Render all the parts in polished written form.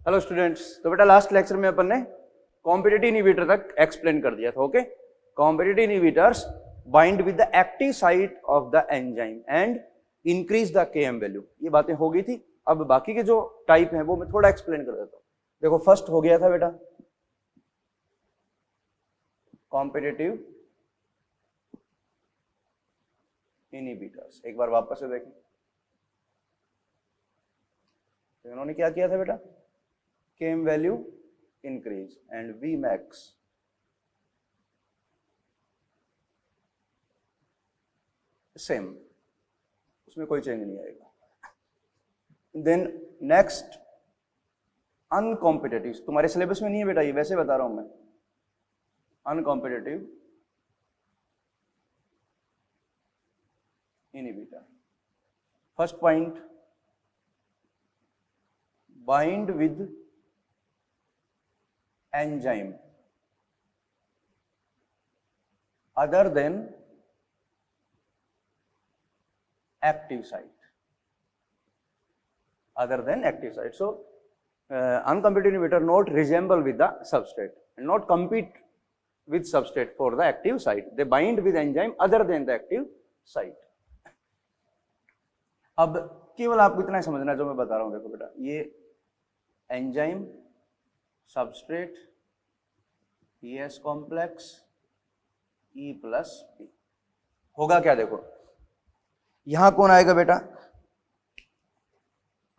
Hello students, तो बेटा last lecture में अपन ने कॉम्पिटिटिव इनहिबिटर तक एक्सप्लेन कर दिया था। Okay, competitive inhibitors bind with the active site of the enzyme and increase the Km value, ये बातें हो गई थी। अब बाकी के जो टाइप हैं वो मैं थोड़ा एक्सप्लेन कर देता हूँ। देखो, फर्स्ट हो गया था बेटा कॉम्पिटिटिव इनहिबिटर्स। एक बार वापस से देखें, तो इन्होंने क्या किया था बेटा, Km value increase and Vmax same, उसमें कोई चेंज नहीं आएगा। देन नेक्स्ट अनकॉम्पिटिटिव, तुम्हारे सिलेबस में नहीं है बेटा ये, वैसे बता रहा हूं मैं। Uncompetitive inhibitor, first point, bind with enzyme other than active site, other than active site. So uncompetitive inhibitor not resemble with the substrate and not compete with substrate for the active site. They bind with enzyme other than the active site. अब केवल आपको इतना समझना जो मैं बता रहा हूं। देखो बेटा, ये enzyme, substrate, ES complex, E+P होगा क्या। देखो यहां कौन आएगा बेटा,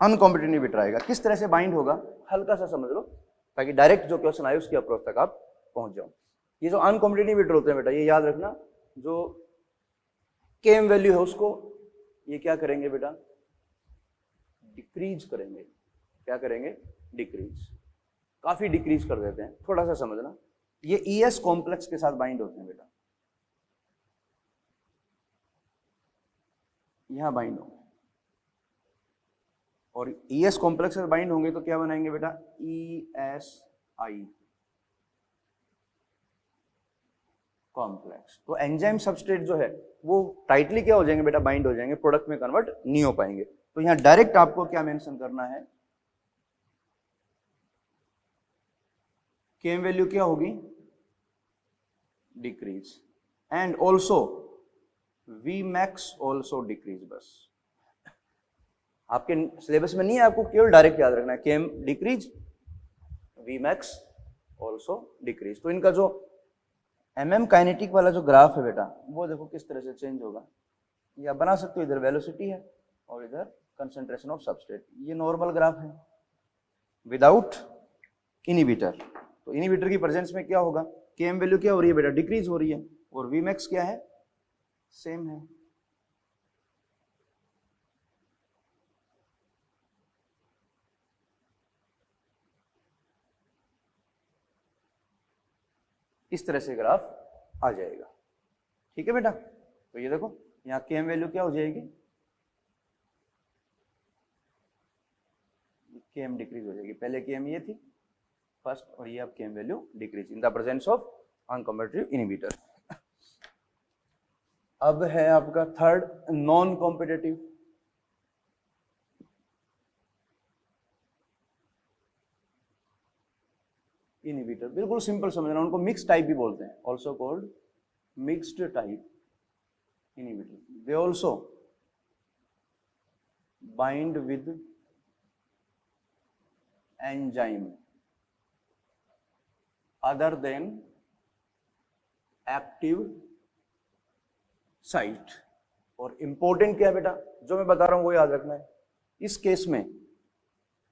अनकॉम्पिटिटिव इनहिबिटर आएगा। किस तरह से बाइंड होगा हल्का सा समझ लो, ताकि डायरेक्ट जो क्वेश्चन आए उसकी अप्रोच तक आप पहुंच जाओ। ये जो अनकॉम्पिटिटिव इनहिबिटर होते हैं बेटा, ये याद रखना, जो Km वैल्यू है उसको ये क्या करेंगे बेटा, डिक्रीज करेंगे। क्या करेंगे, डिक्रीज, काफी डिक्रीज कर देते हैं। थोड़ा सा समझना, ये ES कॉम्प्लेक्स के साथ बाइंड होते हैं बेटा, यहां बाइंड होंगे, और ES कॉम्प्लेक्स से बाइंड होंगे तो क्या बनाएंगे बेटा, ESI कॉम्प्लेक्स। तो एंजाइम सबस्ट्रेट जो है वो टाइटली क्या हो जाएंगे बेटा, बाइंड हो जाएंगे, प्रोडक्ट में कन्वर्ट नहीं हो पाएंगे। तो यहां डायरेक्ट आपको क्या मेंशन करना है, Km वैल्यू क्या होगी, decrease, and also Vmax also decrease. बस आपके सिलेबस में नहीं है, आपको केवल डायरेक्ट याद रखना है, Km decrease, Vmax also decrease. तो इनका जो MM काइनेटिक वाला जो ग्राफ है बेटा, वो देखो किस तरह से चेंज होगा। ये आप बना सकते हो, इधर वेलोसिटी है और इधर कंसंट्रेशन ऑफ सबस्ट्रेट। ये नॉर्मल ग्राफ है विदाउट इनहिबिटर। तो इनहिबिटर की प्रेजेंस में क्या होगा, Km वैल्यू क्या हो रही है बेटा, डिक्रीज हो रही है, और Vmax क्या है, सेम है। इस तरह से ग्राफ आ जाएगा। ठीक है बेटा, तो ये देखो यहां Km वैल्यू क्या हो जाएगी, Km डिक्रीज हो जाएगी। पहले Km ये थी फर्स्ट, और ये अब Km value decrease in the presence of uncompetitive inhibitor. अब है आपका थर्ड, नॉन कॉम्पिटिटिव। इनहिबिटर बिल्कुल सिंपल समझना, उनको मिक्स टाइप भी बोलते हैं, also called mixed type inhibitor. They also bind with enzyme other than active site. और इंपॉर्टेंट क्या है बेटा, जो मैं बता रहा हूं वो याद रखना है। इस केस में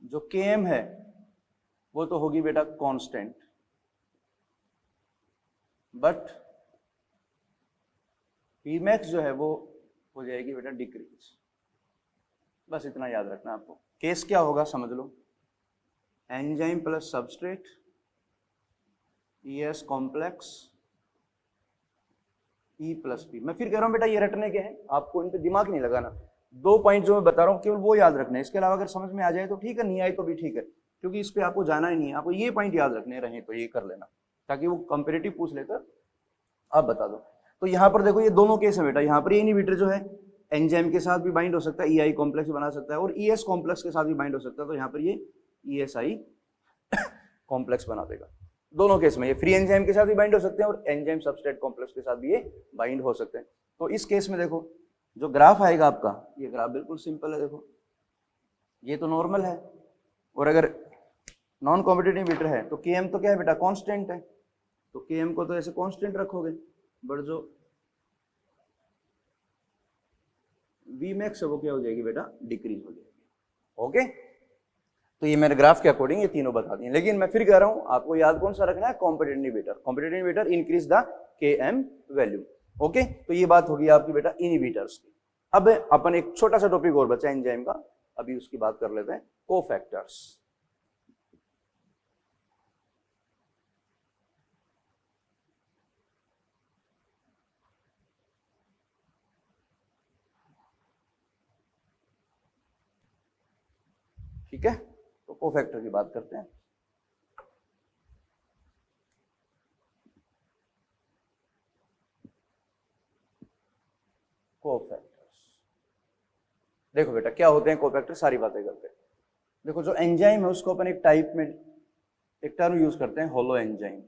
जो Km है वो तो होगी बेटा कांस्टेंट, बट Vmax जो है वो हो जाएगी बेटा डिक्रीज। बस इतना याद रखना आपको। केस क्या होगा समझ लो, enzyme plus substrate, ES complex, E+P। मैं फिर कह रहा हूं बेटा, ये रटने के हैं, आपको इन पे दिमाग नहीं लगाना। दो पॉइंट जो मैं बता रहा हूं केवल वो याद रखने हैं। इसके अलावा अगर समझ में आ जाए तो ठीक है, नहीं आए तो भी ठीक है, क्योंकि इस पे आपको जाना ही नहीं है। आपको ये पॉइंट याद रखने रहे तो ये कर लेना, ताकि वो कंपेरेटिव पूछ लेकर आप बता दो। तो यहाँ पर देखो, ये दोनों केस है बेटा। यहाँ पर ये इनहिबिटर जो है एंजाइम के साथ भी बाइंड हो सकता है, EI कॉम्प्लेक्स बना सकता है, और ES कॉम्प्लेक्स के साथ भी बाइंड हो सकता है। तो यहाँ पर ये ESI कॉम्प्लेक्स बना देगा। दोनों केस में ये फ्री एंजाइम के साथ भी बाइंड हो सकते हैं और एंजाइम सबस्ट्रेट कॉम्प्लेक्स के साथ भी ये बाइंड हो सकते हैं। तो इस केस में देखो जो ग्राफ आएगा आपका, ये ग्राफ बिल्कुल सिंपल है। देखो ये तो नॉर्मल है, और अगर नॉन कॉम्पिटिटिव इनहिबिटर है तो Km तो क्या है बेटा, कांस्टेंट है, तो Km को तो ऐसे कांस्टेंट रखोगे, बट जो Vmax है वो क्या हो जाएगी बेटा, डिक्रीज हो जाएगी। ओके, तो ये मेरे ग्राफ के अकॉर्डिंग ये तीनों बता दिए, लेकिन मैं फिर कह रहा हूं आपको याद कौन सा रखना है, competitive inhibitor. Competitive inhibitor increase the Km value. Okay, तो ये बात होगी आपकी बेटा इनहिबिटर्स की। अब अपन एक छोटा सा टॉपिक और बचा एंजाइम का, अभी उसकी बात कर लेते हैं, कोफैक्टर्स। ठीक है, तो कोफैक्टर की बात करते हैं। कोफैक्टर्स देखो बेटा क्या होते हैं कोफैक्टर, सारी बातें करते हैं। देखो जो एंजाइम है उसको अपन एक टाइप में एक टर्म यूज करते हैं, होलो एंजाइम।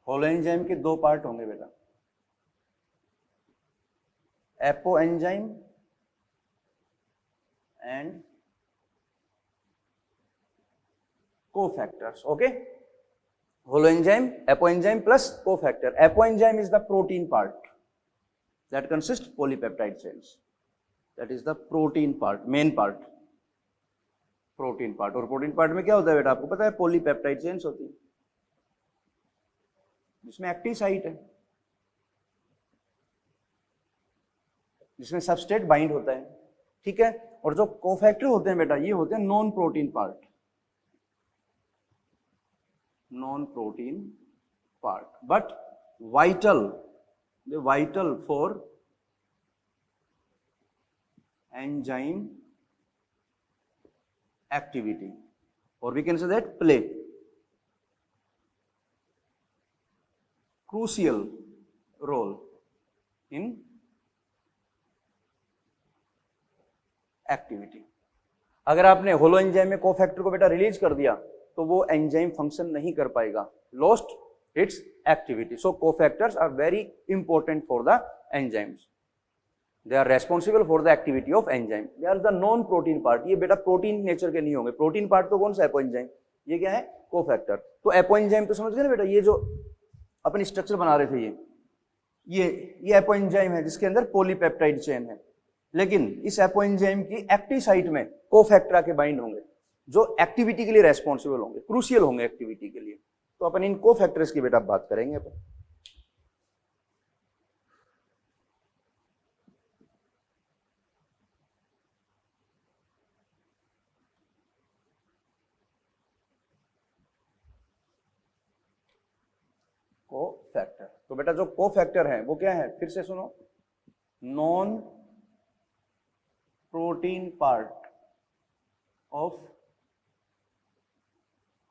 होलो एंजाइम के दो पार्ट होंगे बेटा, apo enzyme and cofactors. Okay, holo enzyme, apo enzyme plus cofactor. Apo enzyme is the protein part that consists polypeptide chains, that is the protein part, main part, protein part। और protein part में क्या होता है बेटा, आपको पता है polypeptide chains होती है जिसमें एक्टिव साइट है, जिसमें सबस्ट्रेट बाइंड होता है। ठीक है, और जो कोफैक्टर होते हैं बेटा ये होते हैं non protein part, non protein part, but vital, the vital for enzyme activity, or we can say that play crucial role in activity। अगर आपने होलो एंजाइम में कोफैक्टर को बेटा रिलीज कर दिया तो वो एंजाइम फंक्शन नहीं कर पाएगा, lost its activity। So cofactors are very important for the enzymes, they are responsible for the activity of enzyme, they are the non protein part। ये बेटा प्रोटीन नेचर के नहीं होंगे, प्रोटीन पार्ट तो कौन सा, एपो एंजाइम, ये क्या है, कोफैक्टर। तो एपो एंजाइम तो समझ गए ना बेटा, ये जो अपन स्ट्रक्चर बना रहे थे ये एपो एंजाइम है जिसके अंदर पॉलीपेप्टाइड चेन है, लेकिन इस एपो एंजाइम की एक्टिव साइट में कोफैक्टर के बाइंड होंगे जो एक्टिविटी के लिए रेस्पॉन्सिबल होंगे, क्रूशियल होंगे एक्टिविटी के लिए। तो अपन इन कोफैक्टर्स की बेटा बात करेंगे अपन। कोफैक्टर, तो बेटा जो कोफैक्टर है वो क्या है, फिर से सुनो, नॉन प्रोटीन पार्ट ऑफ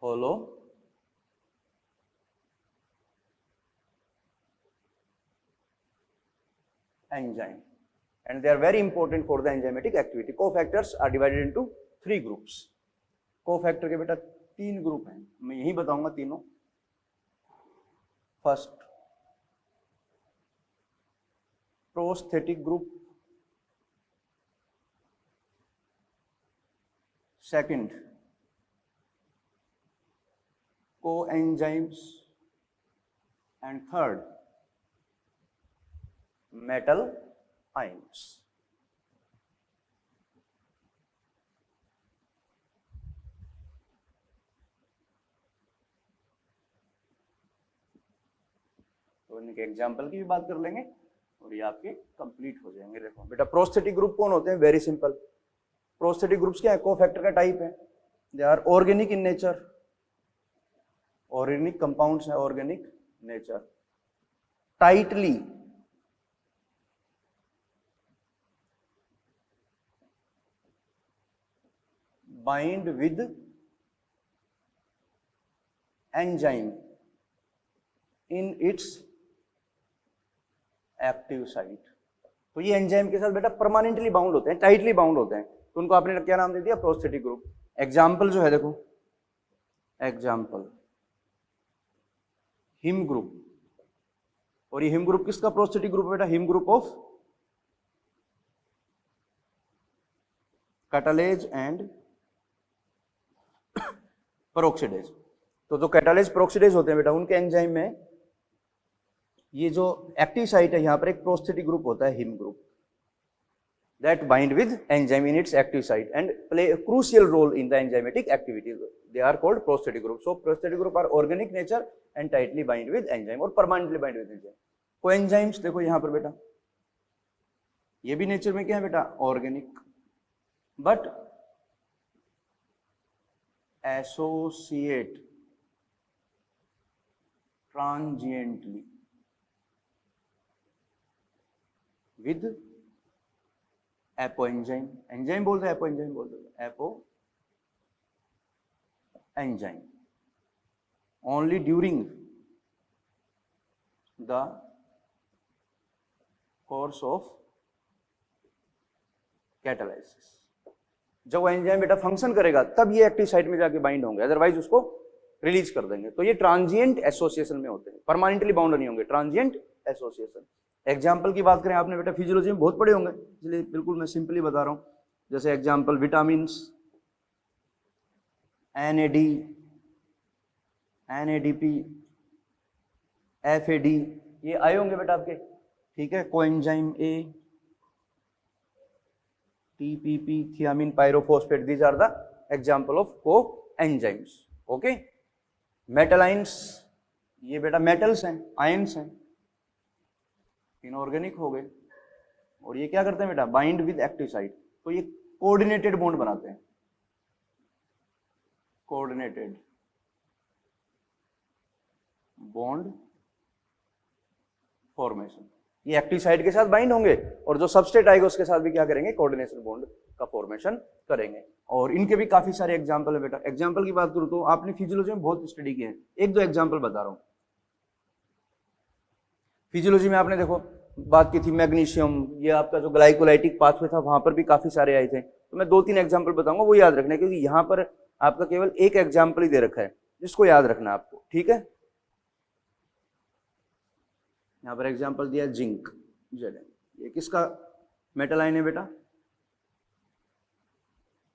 होलो enzyme and they are very important for the enzymatic activity। cofactors are divided into 3 groups। cofactor के बेटा 3 ग्रुप हैं, मैं यही बताऊंगा तीनों। First prosthetic group, second coenzymes and third metal ions। तो इनके एग्जाम्पल की भी बात कर लेंगे और ये आपके कंप्लीट हो जाएंगे। देखो बेटा प्रोस्थेटिक ग्रुप कौन होते हैं, वेरी सिंपल, प्रोस्थेटिक ग्रुप्स क्या है, कोफैक्टर का टाइप है, they are organic in nature, organic compounds है, organic nature, tightly bind with enzyme in its active site. तो ये एंजाइम के साथ बेटा परमानेंटली बाउंड होते हैं, टाइटली बाउंड होते हैं, तो उनको आपने क्या नाम दे दिया, प्रोस्थेटिक ग्रुप। एग्जाम्पल जो है देखो, एग्जाम्पल हिम ग्रुप, और ये हिम ग्रुप किसका प्रोस्थेटिक ग्रुप है बेटा? Haem group of catalase and peroxidase. तो जो कैटालेज पेरोक्सिडेज होते हैं बेटा, उनके एंजाइम में ये जो एक्टिव साइट है यहाँ पर एक प्रोस्थेटिक ग्रुप होता है, him group, that bind with enzyme in its active site and play a crucial role in the enzymatic activities. They are called prosthetic groups. So prosthetic group are organic nature and tightly bind with enzyme और permanently bind with enzyme. Coenzymes देखो यहाँ पर बेटा, ये भी nature में क्या है बेटा? Organic, but associate transiently with apo enzyme. Enzyme बोलते हैं, एपो एंजाइम बोलते हैं, apo enzyme only during the course of catalysis. जब वो एंजाइम बेटा फंक्शन करेगा तब ये एक्टिव साइट में जाके बाइंड होंगे, अदरवाइज उसको रिलीज कर देंगे। तो ये ट्रांजिएंट एसोसिएशन में होते हैं, परमानेंटली बाउंड नहीं होंगे, ट्रांजिएंट एसोसिएशन। एग्जाम्पल की बात करें, आपने बेटा फिजियोलॉजी में बहुत पढ़े होंगे, इसलिए बिल्कुल मैं सिंपली बता रहा हूं। जैसे example vitamin, NAD, NADP, FAD, ये आए होंगे बेटा आपके, ठीक है। Coenzyme A, TPP, thiamine pyrophosphate, these are the example of coenzymes. Okay, metal ions, ये बेटा मेटल्स हैं, आयंस हैं, इनऑर्गेनिक हो गए, और ये क्या करते हैं बेटा? Bind with active site. तो ये कोऑर्डिनेटेड बॉन्ड बनाते हैं, कोऑर्डिनेटेड बॉन्ड फॉर्मेशन। ये एक्टिव साइट के साथ बाइंड होंगे और जो सबस्ट्रेट आएगा उसके साथ भी क्या करेंगे? कोऑर्डिनेशन बॉन्ड का फॉर्मेशन करेंगे। और इनके भी काफी सारे एग्जांपल है बेटा। एग्जांपल की बात करूं तो आपने फिजियोलॉजी में बहुत स्टडी किया है, एक दो एग्जांपल बता रहा हूं। फिजियोलॉजी में आपने देखो बात की थी मैग्नीशियम, ये आपका जो ग्लाइकोलाइटिक पाथवे था वहां पर भी काफी सारे आए थे। तो मैं 2-3 एग्जांपल बताऊंगा, वो याद रखना है, क्योंकि यहाँ पर आपका केवल एक एग्जांपल ही दे रखा है, जिसको याद रखना है आपको, ठीक है। यहाँ पर एग्जांपल दिया जिंक, Zn, ये किसका मेटल आयन है बेटा?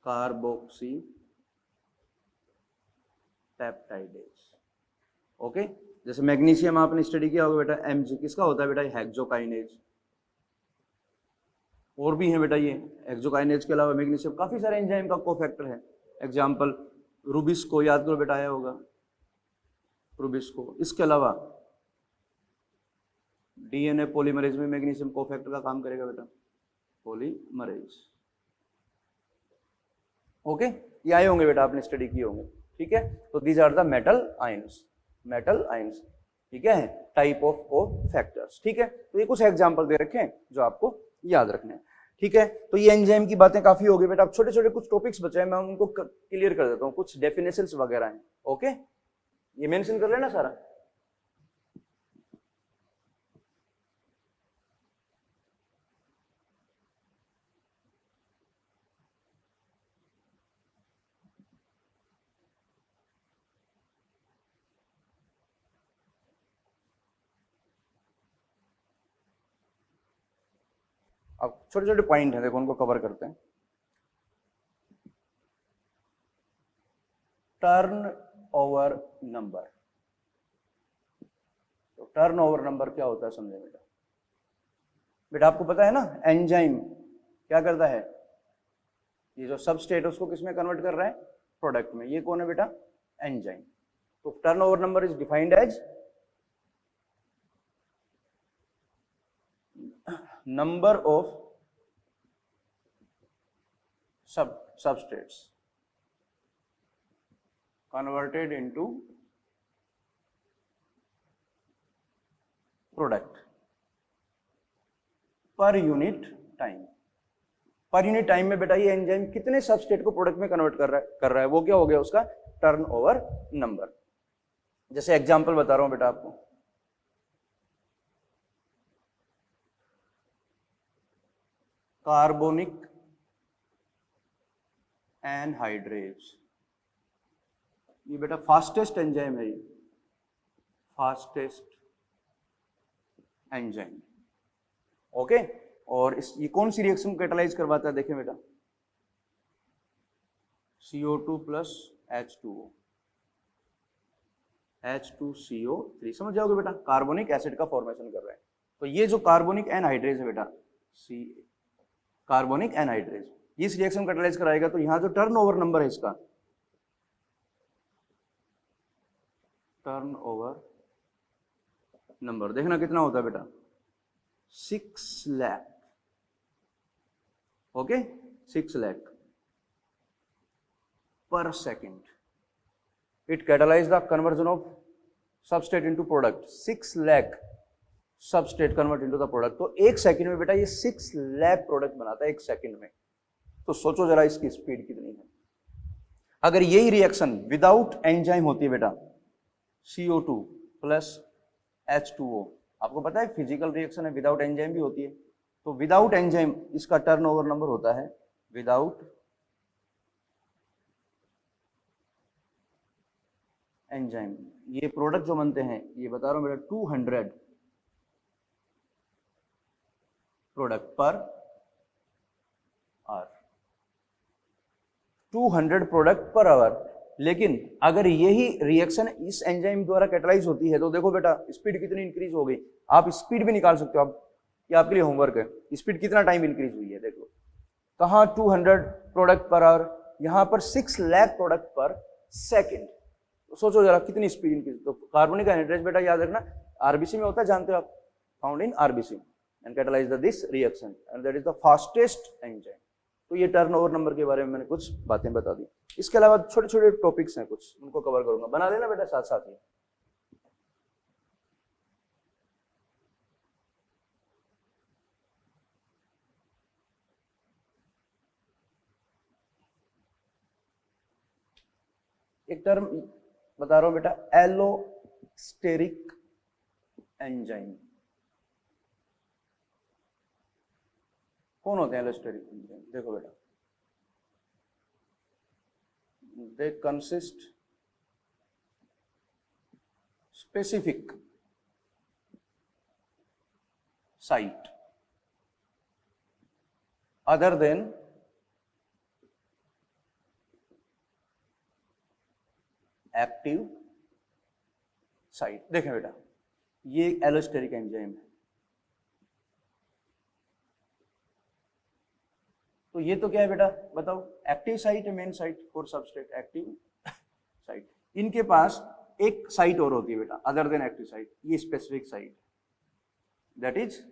Carboxy peptidase. ओके, जैसे मैग्नीशियम आपने स्टडी किया होगा बेटा, Mg, किसका होता है बेटा? हेक्सोकाइनेज। और भी है बेटा ये, हेक्सोकाइनेज के अलावा मैग्नीशियम काफी सारे एंजाइम का कोफैक्टर है। एग्जांपल रूबिस्को, याद करो बेटा, आया होगा रूबिस्को। इसके अलावा डीएनए पॉलीमरेज में मैग्नीशियम कोफैक्टर का काम करेगा बेटा, पॉलीमरेज। ओके, ये आए होंगे बेटा, आपने स्टडी किए होंगे, ठीक है। तो these are the metal ions, metal ions, ठीक है, टाइप ऑफ कोफैक्टर्स, ठीक है। तो ये कुछ एग्जांपल दे रखे हैं जो आपको याद रखने हैं, ठीक है। तो ये एंजाइम की बातें काफी हो गई बेटा। अब छोटे छोटे कुछ टॉपिक्स बचे हैं, मैं उनको क्लियर कर देता हूँ। कुछ डेफिनेशंस वगैरह हैं, ओके, ये मेंशन कर लेना सारा। अब छोटे छोटे पॉइंट हैं, देखो उनको कवर करते हैं। टर्न ओवर नंबर, तो टर्न ओवर नंबर क्या होता है समझे बेटा? बेटा आपको पता है ना, एंजाइम क्या करता है? ये जो सबस्ट्रेट उसको किसमें कन्वर्ट कर रहा है? प्रोडक्ट में। ये कौन है बेटा? एंजाइम। तो turn over number is defined as number of substrates converted into product per unit time। Per unit time में बेटा ये एंजाइम कितने सबस्ट्रेट को प्रोडक्ट में कन्वर्ट कर रहा है, वो क्या हो गया उसका टर्न ओवर नंबर। जैसे एग्जांपल बता रहा हूं बेटा आपको, कार्बोनिक एनहाइड्रेज। ये बेटा फास्टेस्ट एंजाइम है, ये फास्टेस्ट एंजाइम। ओके, और ये कौन सी रिएक्शन को कैटालाइज करवाता है, देखें बेटा, CO2 प्लस H2O, H2CO3। समझ जाओगे बेटा, कार्बोनिक एसिड का फॉर्मेशन कर रहे हैं। तो ये जो कार्बोनिक एनहाइड्रेज है बेटा, सी कार्बोनिक एनहाइड्रेज, इस रिएक्शन को कैटालाइज कराएगा। तो यहां जो टर्नओवर नंबर है इसका, टर्नओवर नंबर देखना कितना होता है बेटा, 6 लाख। ओके, 6 लाख पर second. It catalyse the conversion of substrate into product. 6 lakh substrate convert into the product. तो एक सेकंड में बेटा ये 6 लाख प्रोडक्ट बनाता है एक सेकंड में। तो सोचो जरा इसकी स्पीड कितनी है। अगर यही रिएक्शन विदाउट एंजाइम होती है बेटा, CO2 प्लस H2O, आपको पता है फिजिकल रिएक्शन है, विदाउट एंजाइम भी होती है। तो विदाउट एंजाइम इसका टर्नओवर नंबर होता है, विदाउट एंजाइम ये प्रोडक्ट जो बनते हैं, ये बता रहा हूं बेटा, 200 product per hour, 200 product per hour. लेकिन अगर यही रिएक्शन इस एंजाइम द्वारा कैटालाइज होती है तो देखो बेटा स्पीड कितनी इंक्रीज हो गई। आप स्पीड भी निकाल सकते हो, आप ये आपके लिए होमवर्क है, स्पीड कितना टाइम इंक्रीज हुई है। देख लो कहाँ 200 प्रोडक्ट पर आवर, यहां पर 6 लाख प्रोडक्ट पर सेकेंड। तो सोचो जरा कितनी स्पीड इंक्रीज। तो कार्बोनिक एनहाइड्रेज बेटा याद रखना आरबीसी में होता है, जानते हो आप, found in RBC and catalyse this reaction and that is the fastest enzyme. तो ये टर्नओवर नंबर के बारे में मैंने कुछ बातें बता दी। इसके अलावा छोटे छोटे टॉपिक्स हैं कुछ, उनको कवर करूंगा, बना लेना बेटा साथ साथ ही। एक टर्म बता रहा हूं बेटा, एलोस्टेरिक एंजाइम। कौन होते हैं एलोस्टेरिक एंजाइम? देखो बेटा, they consist specific site other than active site। देखें बेटा, ये एलोस्टेरिक एंजाइम है। तो ये तो क्या है बेटा, बताओ, एक्टिव साइट है, main site for substrate, active site. इनके पास एक साइट और होती है बेटा अदर देन एक्टिव साइट, ये specific site, that is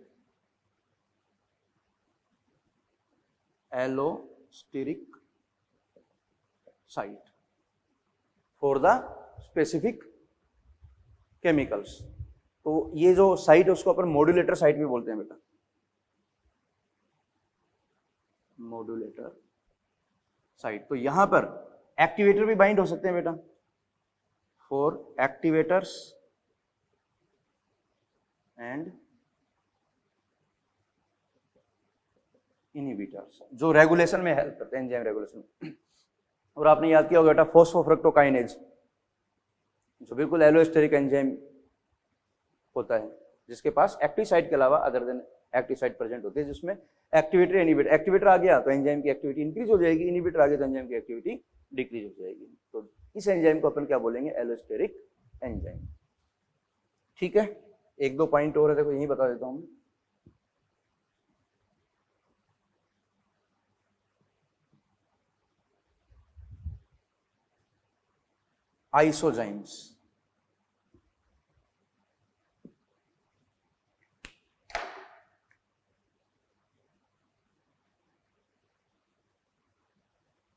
allosteric site for the specific chemicals. तो ये जो साइट है उसको अपन मॉड्यूलेटर साइट भी बोलते हैं बेटा, मॉड्यूलेटर साइट। तो यहां पर एक्टिवेटर भी बाइंड हो सकते हैं बेटा, फॉर एक्टिवेटर्स एंड इनहिबिटर्स, जो रेगुलेशन में हेल्प करते हैं, एंजाइम रेगुलेशन। और आपने याद किया होगा बेटा फॉस्फोफ्रक्टोकाइनेज, जो बिल्कुल एलोस्टेरिक एंजाइम होता है, जिसके पास एक्टिव साइट के अलावा other than active site present होती है, जिसमें एक्टिवेटर इनहिबिटर, एक्टिवेटर आ गया तो एंजाइम की एक्टिविटी इंक्रीज हो जाएगी, इनहिबिटर आ गया तो एंजाइम की एक्टिविटी डिक्रीज हो जाएगी। तो इस एंजाइम को अपन क्या बोलेंगे, एलोस्टेरिक एंजाइम। ठीक है, एक दो पॉइंट और है, देखो यही बता देता हूं। आइसोजाइम्स,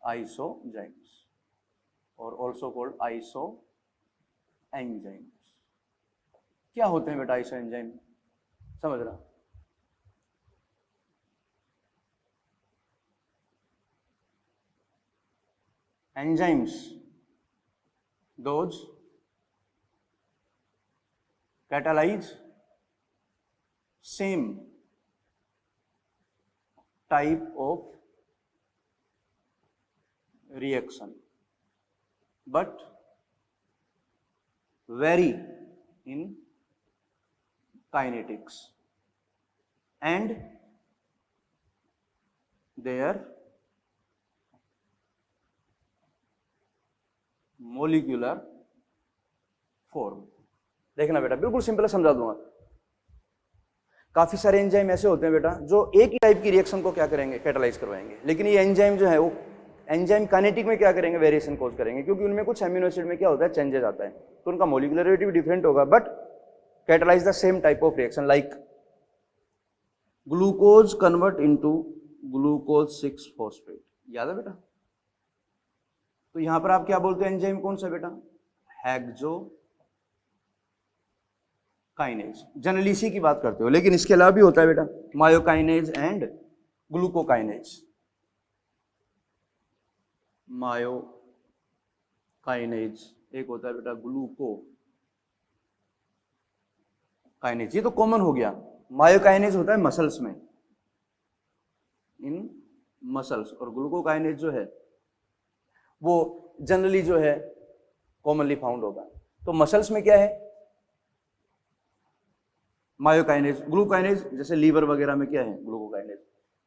आइसोजाइम्स और ऑल्सो कॉल्ड आइसो एंजाइम्स। क्या होते हैं बेटा आइसो एंजाइम, समझ रहा? Enzymes those catalyze same type of reaction but vary in kinetics and their molecular form। देखना बेटा, बिल्कुल सिंपल है, समझा दूंगा। काफी सारे एंजाइम ऐसे होते हैं बेटा जो एक ही टाइप की रिएक्शन को क्या करेंगे, कैटालाइज करवाएंगे, लेकिन ये एंजाइम जो है वो एंजाइम काइनेटिक में क्या करेंगे, वेरिएशन कॉज करेंगे, क्योंकि उनमें कुछ एमिनो एसिड में क्या होता है, चेंजेस आता है, तो उनका मोलिकुलरिटी भी डिफरेंट होगा but catalyse the same type of reaction. Like glucose convert into glucose 6 phosphate, याद है बेटा? तो यहां पर आप क्या बोलते हैं, एंजाइम कौन सा बेटा, हेक्सो काइनेज, जनरली इसी की बात करते हो, लेकिन इसके अलावा भी होता है बेटा मायोकाइनेज एंड ग्लूकोकाइनेज। मायोकाइनेज एक होता है बेटा ग्लूकोकाइनेज, ये तो कॉमन हो गया। मायोकाइनेज होता है मसल्स में, इन मसल्स, और ग्लूकोकाइनेज जो है वो जनरली जो है कॉमनली फाउंड होगा। तो मसल्स में क्या है, मायोकाइनेज, ग्लूकोकाइनेज जैसे लीवर वगैरह में क्या है, ग्लूकोकाइनेज।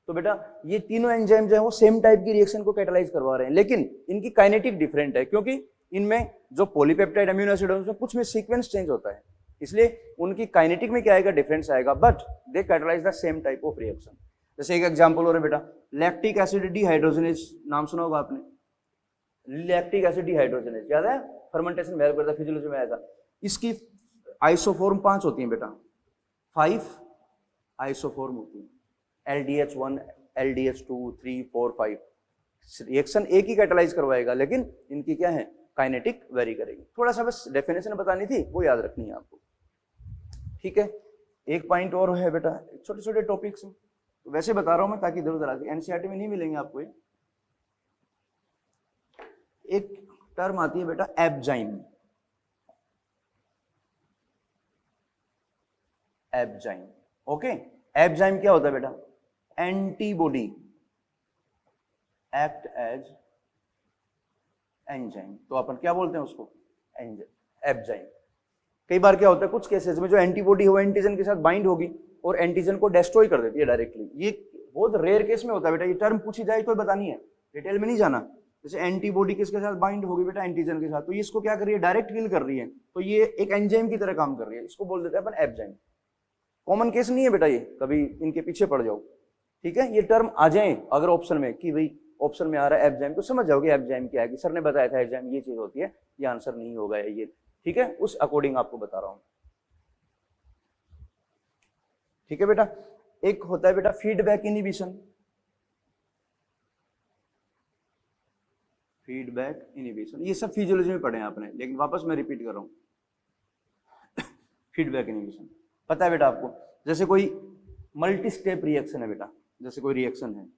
तो बेटा ये तीनों एंजाइम जो है वो सेम टाइप की रिएक्शन को कैटालाइज करवा रहे हैं, लेकिन इनकी काइनेटिक डिफरेंट है, क्योंकि इनमें जो पॉलीपेप्टाइड अमीनो एसिड है उसमें कुछ में सीक्वेंस चेंज होता है, इसलिए उनकी काइनेटिक में क्या आएगा, डिफरेंस आएगा, but they catalyse the same type of reaction. जैसे एक एग्जांपल और है बेटा, लैक्टिक एसिड डिहाइड्रोजनेज, नाम सुना होगा आपने, लैक्टिक एसिड डिहाइड्रोजनेज, याद है, फर्मेंटेशन में हेल्प करता है, फिजियोलॉजी में आया था। इसकी आइसोफॉर्म 5 होती है बेटा, 5 आइसोफॉर्म होती है, LDH1, LDH2, 3, 4, 5। रिएक्शन एक ही कैटालाइज करवाएगा, लेकिन इनकी क्या है, काइनेटिक वेरी करेगी। थोड़ा सा बस डेफिनेशन बतानी थी, वो याद रखनी है आपको, ठीक है। एक पॉइंट और है बेटा, छोटे छोटे टॉपिक्स हैं, तो वैसे बता रहा हूं मैं ताकि इधर उधर आके, एनसीईआरटी में नहीं मिलेंगे आपको ये। एक टर्म आती है बेटा एब्जाइम, एब्जाइम, ओके। एब्जाइम क्या होता है बेटा, एंटीबॉडी एक्ट एज एंजाइम, तो अपन क्या बोलते हैं उसको, एब्जाइम। कई बार क्या होता है, कुछ केसेस में जो एंटीबॉडी हो एंटीजन के साथ बाइंड होगी और एंटीजन को डिस्ट्रॉय कर देती है डायरेक्टली। ये बहुत रेयर केस में होता है बेटा, ये टर्म पूछी जाए तो बतानी है, डिटेल में नहीं जाना। जैसे एंटीबॉडी किसके साथ बाइंड होगी बेटा, एंटीजन के साथ, तो ये इसको क्या कर रही है, डायरेक्ट किल कर रही है, तो ये एक एंजाइम की तरह काम कर रही है, इसको बोल देते हैं अपन एब्जाइम। कॉमन केस नहीं है बेटा ये, कभी इनके पीछे पड़ जाओ, ठीक है। ये टर्म आ जाए अगर ऑप्शन में, कि भाई ऑप्शन में आ रहा है एब्जाइम, तो समझ जाओगे एब्जाइम क्या है, कि सर ने बताया था एब्जाइम ये चीज होती है, ये आंसर नहीं होगा ये, ठीक है, उस अकॉर्डिंग आपको बता रहा हूं, ठीक है बेटा। एक होता है बेटा फीडबैक इनहिबिशन, फीडबैक इनहिबिशन, ये सब फिजियोलॉजी में पढ़े हैं आपने, लेकिन वापस मैं रिपीट कर रहा हूं। फीडबैक इनहिबिशन पता है बेटा आपको, जैसे कोई मल्टी स्टेप रिएक्शन है बेटा, जैसे कोई रिएक्शन है,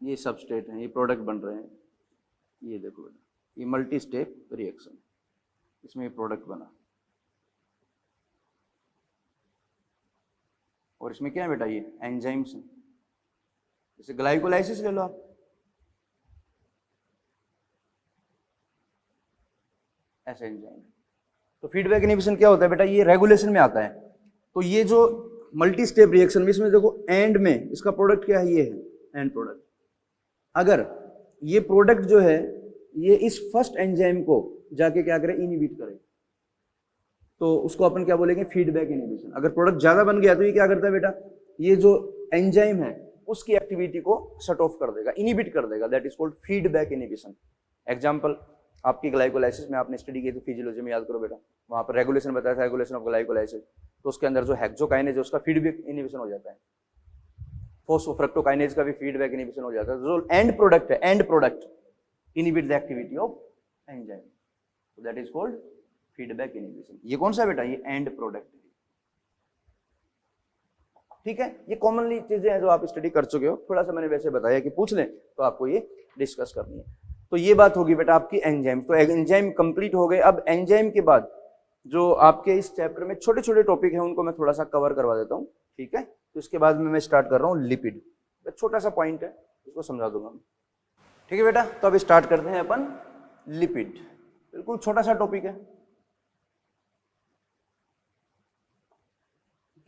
ये सबस्ट्रेट है, ये प्रोडक्ट बन रहे हैं, ये देखो बेटा, ये मल्टी स्टेप रिएक्शन, इसमें ये प्रोडक्ट बना, और इसमें क्या है बेटा, ये एंजाइम्स हैं, जैसे ग्लाइकोलाइसिस ले लो आप, ऐसे एंजाइम। तो फीडबैक इनहिबिशन क्या होता है बेटा, ये रेगुलेशन में आता है। तो ये जो मल्टी स्टेप रिएक्शन में, इसमें देखो एंड में इसका प्रोडक्ट क्या है, ये है एंड प्रोडक्ट। अगर ये प्रोडक्ट जो है ये इस फर्स्ट एंजाइम को जाके क्या करे, इनहिबिट करे, तो उसको अपन क्या बोलेंगे, फीडबैक इनहिबिशन। अगर प्रोडक्ट ज्यादा बन गया तो ये क्या करता है बेटा, ये जो एंजाइम है उसकी एक्टिविटी को शट ऑफ कर देगा, इनहिबिट कर देगा, that is called feedback inhibition. Example आपकी ग्लाइकोलाइसिस में आपने स्टडी की थी फिजियोलॉजी में, याद करो बेटा, वहां पर रेगुलेशन बताया था, रेगुलेशन ऑफ ग्लाइकोलाइसिस, तो उसके अंदर जो हेक्सोकाइनेज है उसका फीडबैक इनहिबिशन हो जाता है, फॉस्फोफ्रक्टोकाइनेज का भी फीडबैक इनहिबिशन हो जाता है। जो एंड प्रोडक्ट है, and product inhibit the activity of enzyme, so that is called feedback inhibition। ये कौन सा बेटा, ये एंड प्रोडक्ट है, ठीक है। ये कॉमनली चीजें हैं जो आप स्टडी कर चुके हो, थोड़ा सा मैंने वैसे बताया कि पूछ लें तो आपको ये डिस्कस करनी है। तो ये बात होगी बेटा आपकी एंजाइम, तो एंजाइम कंप्लीट हो गए। अब एंजाइम के बाद जो आपके इस चैप्टर में छोटे छोटे टॉपिक हैं उनको मैं थोड़ा सा कवर करवा देता हूँ, ठीक है। तो इसके बाद में मैं स्टार्ट कर रहा हूँ लिपिड। छोटा सा पॉइंट है, इसको समझा दूंगा। ठीक है बेटा, तो अब स्टार्ट करते हैं अपन लिपिड। बिल्कुल छोटा सा टॉपिक है।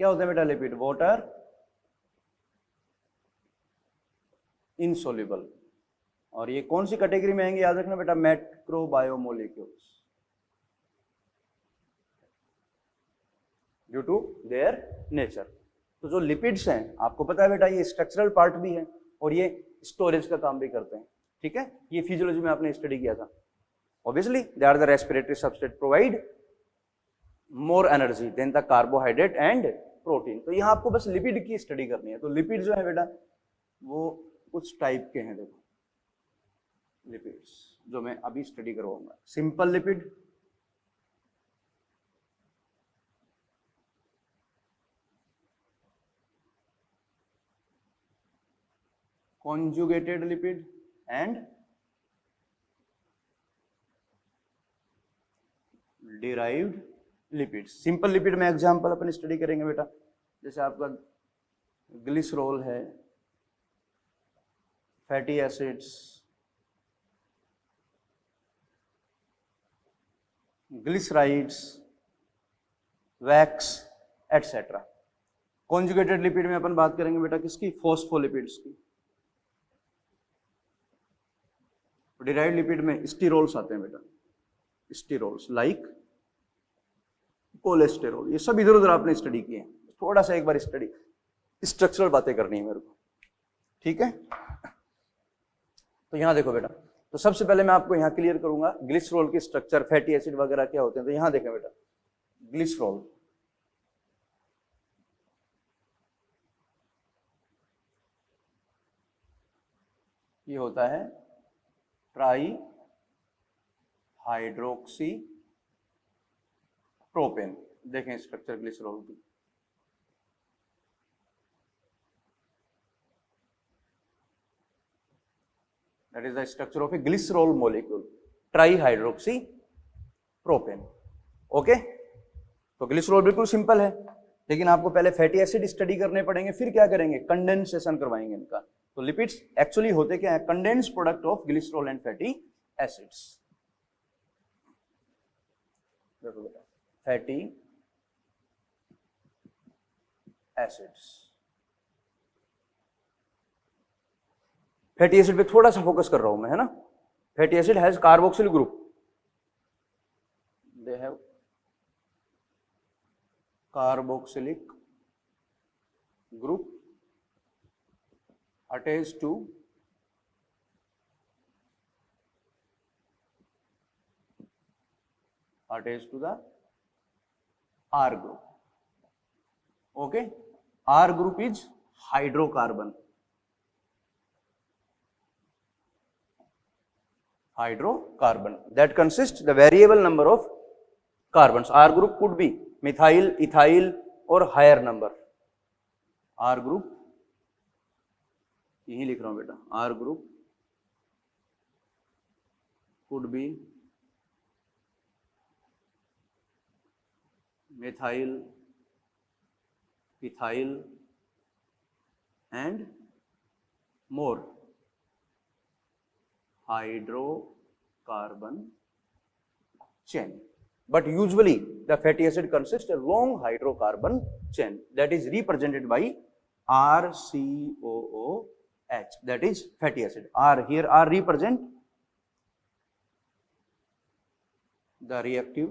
क्या होता है बेटा लिपिड? Water insoluble. और ये कौन सी कैटेगरी में आएंगे याद रखना बेटा? मैक्रोबायोमोलिक्यूल्स, ड्यू टू देयर नेचर। तो जो लिपिड्स हैं आपको पता है बेटा, ये स्ट्रक्चरल पार्ट भी है और ये स्टोरेज का काम भी करते हैं। ठीक है, ये फिजियोलॉजी में आपने स्टडी किया था। Obviously they are the respiratory substrate, provide more energy than the carbohydrate and protein. तो यहाँ आपको बस लिपिड की स्टडी करनी है। तो लिपिड जो है बेटा वो कुछ टाइप के हैं। देखो लिपिड्स जो मैं अभी स्टडी करवाऊंगा, simple lipid, conjugated lipid and derived lipids। Simple lipid में एग्जांपल अपन स्टडी करेंगे बेटा, जैसे आपका ग्लिसरॉल है, fatty acids, glycerides, wax etcetera. Conjugated lipid में अपन बात करेंगे बेटा किसकी? फॉस्फोलिपिड्स की। डिराइव्ड लिपिड में स्टीरोल्स आते हैं बेटा, स्टीरोल्स लाइक कोलेस्टेरोल। ये सब इधर उधर आपने स्टडी किए हैं, थोड़ा सा एक बार स्टडी, स्ट्रक्चरल बातें करनी है मेरे को। ठीक है, तो यहां देखो बेटा, तो सबसे पहले मैं आपको यहां क्लियर करूंगा ग्लिसरॉल की स्ट्रक्चर, फैटी एसिड वगैरह क्या होते हैं। तो यहां देखें बेटा, ग्लिसरॉल ये होता है ट्राई हाइड्रोक्सी प्रोपेन। देखें स्ट्रक्चर ग्लिसरॉल की, that is the structure of A glycerol molecule, try hydroxy propane. Okay, तो ग्लिसरॉल बिल्कुल सिंपल है, लेकिन आपको पहले फैटी एसिड स्टडी करने पड़ेंगे, फिर क्या करेंगे? कंडेंसेशन करवाएंगे इनका। तो लिपिड्स एक्चुअली होते क्या है? Condense product of glycerol and fatty acids. देखो बेटा, फैटी एसिड्स, फैटी एसिड पे थोड़ा सा फोकस कर रहा हूं मैं, है ना। Fatty acid has carboxyl group, they have carboxylic group attached to the R group. Okay, R group is hydrocarbon. Hydrocarbon that consists the variable number of carbons. R group could be methyl, ethyl or higher number. R group यही लिख रहा हूं बेटा, R group could be methyl, ethyl and more hydrocarbon chain. But usually the fatty acid consists a long hydrocarbon chain that is represented by RCOOH, that is fatty acid. R here R represent the reactive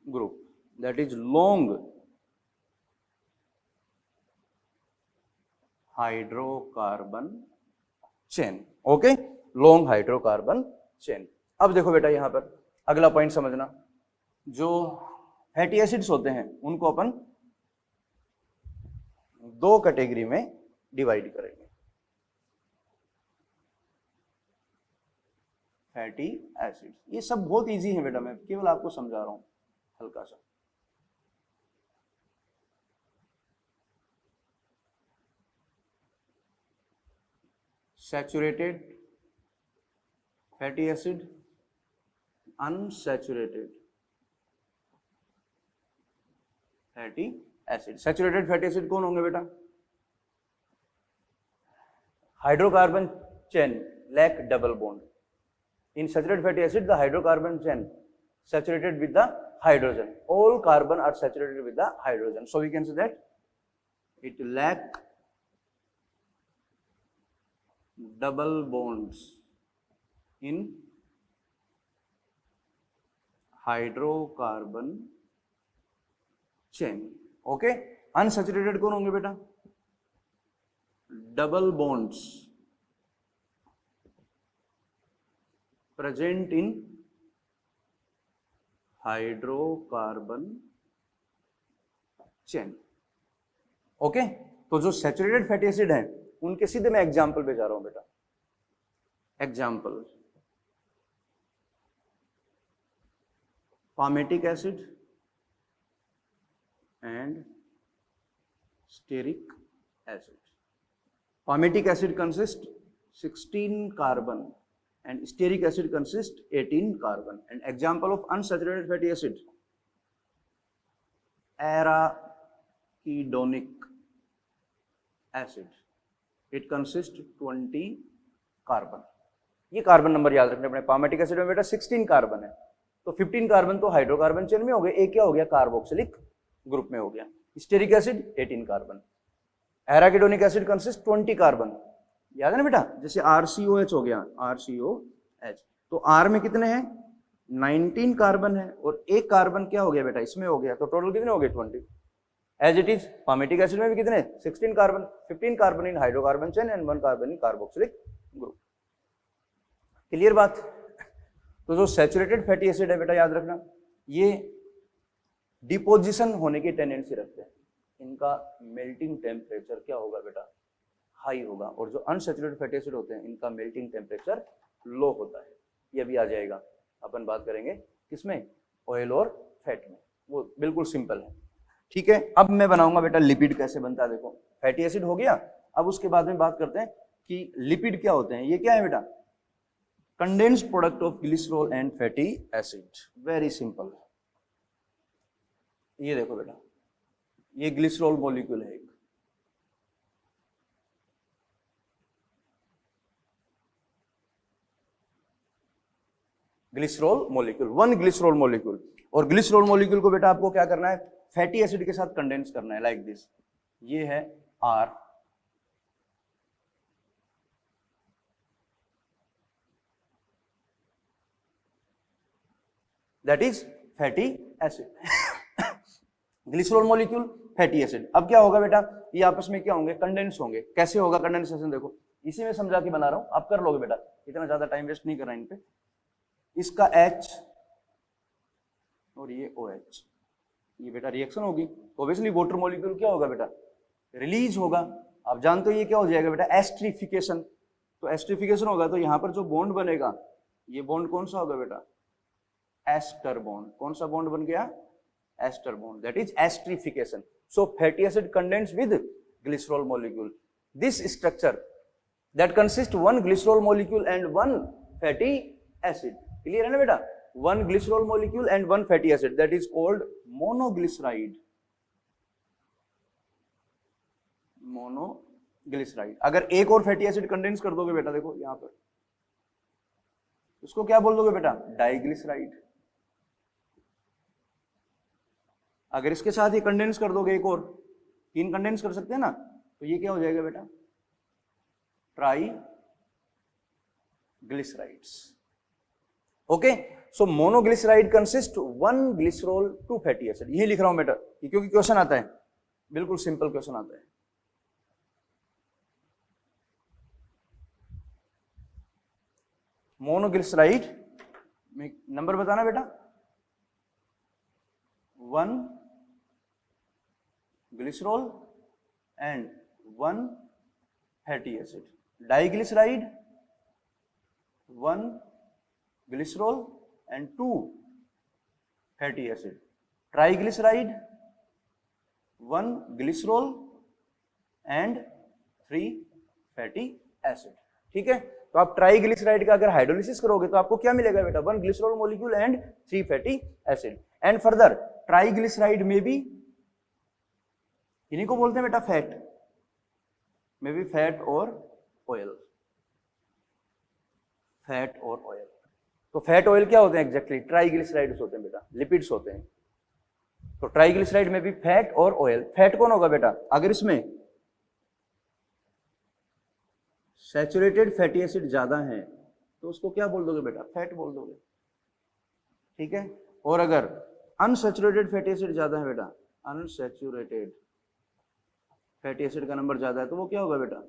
group, that is long hydrocarbon chain. Okay, long hydrocarbon chain. अब देखो बेटा यहां पर अगला point समझना, जो fatty acids होते हैं उनको अपन दो कैटेगरी में डिवाइड करेंगे। फैटी एसिड्स, ये सब बहुत इजी है बेटा, मैं केवल आपको समझा रहा हूं हल्का सा। Saturated fatty acid, unsaturated fatty acid. Saturated fatty acid कौन होंगे बेटा? hydrocarbon chain lack double bond. In saturated fatty acid, the hydrocarbon chain saturated with the hydrogen. All carbon are saturated with the hydrogen. So we can say that it lack double bonds in hydrocarbon chain. Okay, unsaturated कौन होंगे बेटा? Double bonds present in hydrocarbon chain. Okay, तो जो saturated fatty acid है उनके सीधे मैं example पे जा रहा हूं बेटा. Example, palmitic acid and stearic acid. Palmitic acid consists 16 carbon and stearic acid consists 18 carbon. An example of unsaturated fatty acid, arachidonic acid. It consists 20 carbon. ये कार्बन नंबर याद रखने अपने. palmitic acid में बेटा 16 कार्बन है, तो 15 carbon तो hydrocarbon chain में हो गए, एक क्या हो गया? कार्बोक्सिलिक ग्रुप में हो गया. Stearic acid 18 carbon. Arachidonic acid consist 20 carbon. याद है ना बेटा? जैसे RCOH हो गया, RCOH, तो R में कितने हैं? 19 कार्बन है और एक कार्बन क्या हो गया बेटा? इसमें हो गया, तो टोटल कितने हो गए? 20. As it is palmitic acid में भी कितने? 16 carbon, 15 carbon in hydrocarbon chain and 1 carbon in carboxylic group. Clear बात? तो जो सैचुरेटेड फैटी एसिड है बेटा याद रखना, ये डिपोजिशन होने की टेंडेंसी रखते हैं. इनका मेल्टिंग टेम्परेचर क्या होगा बेटा? हाई होगा. और जो अनसैचुरेटेड फैटी एसिड होते हैं इनका मेल्टिंग टेम्परेचर लो होता है. ये भी आ जाएगा, अपन बात करेंगे किसमें? ऑयल और फैट में. वो बिल्कुल सिंपल है. ठीक है, अब मैं बनाऊंगा बेटा लिपिड कैसे बनता है. देखो फैटी एसिड हो गया, अब उसके बाद में बात करते हैं कि लिपिड क्या होते हैं. ये क्या है बेटा? Condensed product of glycerol and fatty acid. Very simple. ये देखो बेटा, ये ग्लिसरॉल मॉलिक्यूल है एक. Glycerol molecule, one glycerol molecule. और ग्लिसरॉल मॉलिक्यूल को बेटा आपको क्या करना है? फैटी एसिड के साथ कंडेंस करना है, लाइक दिस. ये है R, that is fatty acid. Glycerol molecule, fatty acid. अब क्या होगा बेटा? ये आपस में क्या होंगे? कंडेंस होंगे. कैसे होगा कंडेंसेशन? देखो इसी में समझा के बना रहा हूं, आप कर लोगे बेटा, इतना ज्यादा टाइम वेस्ट नहीं करना इन पे. इसका H और ये OH, ये बेटा रिएक्शन होगी. ऑब्वियसली वाटर मॉलिक्यूल क्या होगा बेटा? रिलीज होगा. आप जानते हो ये क्या हो जाएगा बेटा? एस्ट्रिफिकेशन. तो एस्ट्रिफिकेशन होगा तो यहां पर जो बॉन्ड बनेगा, ये बॉन्ड कौन सा होगा बेटा? Ester bond. कौन सा बॉन्ड बन गया? Ester bond. That is esterification. So fatty acid condense with glycerol molecule. This structure that consist one glycerol molecule and one fatty acid. Clear है ना बेटा? One glycerol molecule and one fatty acid, that is called monoglyceride. Monoglyceride. अगर एक और fatty acid condense कर दोगे बेटा, देखो यहां पर, उसको क्या बोल दोगे बेटा? डाइग्लिसराइड. अगर इसके साथ ही कंडेंस कर दोगे एक और, 3 कंडेंस कर सकते हैं ना, तो ये क्या हो जाएगा बेटा? Triglycerides. Okay, so monoglyceride consist one glycerol two fatty acid. यही लिख रहा हूं बेटा क्योंकि क्वेश्चन आता है, बिल्कुल सिंपल क्वेश्चन आता है. मोनोग्लिसराइड में नंबर बताना बेटा. 1 glycerol and 1 fatty acid. Diglyceride 1 glycerol and 2 fatty acid. Triglyceride 1 glycerol and 3 fatty acid. ठीक है, तो आप ट्राइग्लिसराइड का अगर हाइड्रोलिसिस करोगे तो आपको क्या मिलेगा बेटा? 1 glycerol molecule and 3 fatty acid. And further triglyceride में भी, इन्हीं को बोलते हैं बेटा फैट, में भी फैट और ऑयल, फैट और ऑयल। तो फैट ऑयल क्या होते हैं एग्जैक्टली? ट्राइग्लिसराइड्स होते हैं बेटा, लिपिड्स होते हैं। तो ट्राइग्लिसराइड में भी फैट और ऑयल। फैट कौन होगा बेटा? अगर इसमें सैचुरेटेड फैटी एसिड ज्यादा है तो उसको क्या बोल दोगे बेटा? फैट बोल दोगे, ठीक है। और अगर अनसैचुरेटेड फैटी एसिड ज्यादा है बेटा, अनसैचुरेटेड फैटी एसिड का नंबर ज्यादा है तो वो क्या होगा बेटा?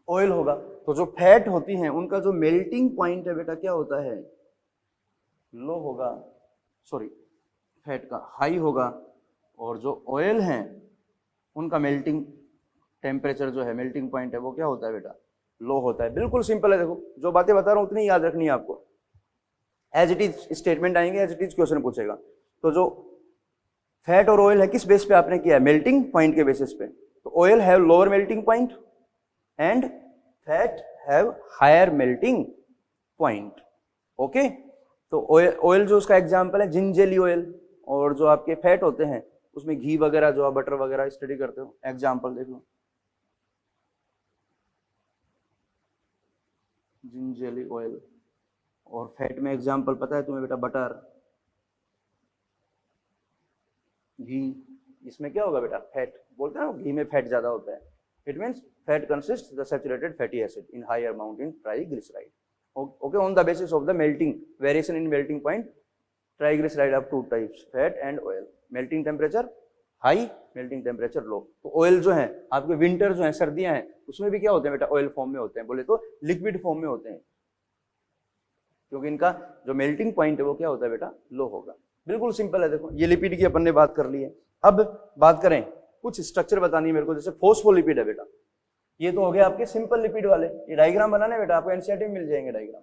ऑयल होगा। तो जो फैट होती हैं उनका जो मेल्टिंग पॉइंट है बेटा क्या होता है? लो होगा, सॉरी फैट का हाई होगा, और जो ऑयल हैं उनका मेल्टिंग टेम्परेचर जो है, मेल्टिंग पॉइंट है, वो क्या होता है बेटा? लो होता है। बिल्कुल सिंपल है, देखो जो बातें बता रहा हूं उतनी याद रखनी है आपको। एज इट इज स्टेटमेंट आएंगे, एज इट इज क्वेश्चन पूछेगा। तो जो फैट और ऑयल है किस बेस पे आपने किया है? मेल्टिंग पॉइंट के बेसिस पे। तो oil have lower melting point and fat have higher melting point. Okay, तो ऑयल जो उसका एग्जांपल है जिंजली ऑयल, और जो आपके फैट होते हैं उसमें घी वगैरह, जो आप बटर वगैरह स्टडी करते हो, एग्जांपल देख लो, जिंजली ऑयल। और फैट में एग्जांपल पता है तुम्हें बेटा? बटर, घी। इसमें क्या होगा बेटा? फैट। बोलते हैं ना घी में फैट ज्यादा होता है। It means fat consist the saturated fatty acid in higher amount in triglyceride. Okay, on the basis of the melting variation in melting point, triglyceride of two types, fat and oil. Melting temperature high, melting temperature low. तो oil जो है आपके winter जो है, सर्दियां हैं, उसमें भी क्या होते हैं बेटा? ऑयल फॉर्म में होते हैं, बोले तो लिक्विड फॉर्म में होते हैं, क्योंकि इनका जो मेल्टिंग पॉइंट है वो क्या होता है बेटा? लो होगा। बिल्कुल सिंपल है। देखो ये लिपिड की अपन ने बात कर ली है। अब बात करें, कुछ स्ट्रक्चर बतानी है मेरे को। जैसे फोस्फोलिपिड है बेटा, ये तो हो गए आपके सिंपल लिपिड वाले। ये डायग्राम बनाने बेटा आपको एनसीईआरटी में मिल जाएंगे डायग्राम।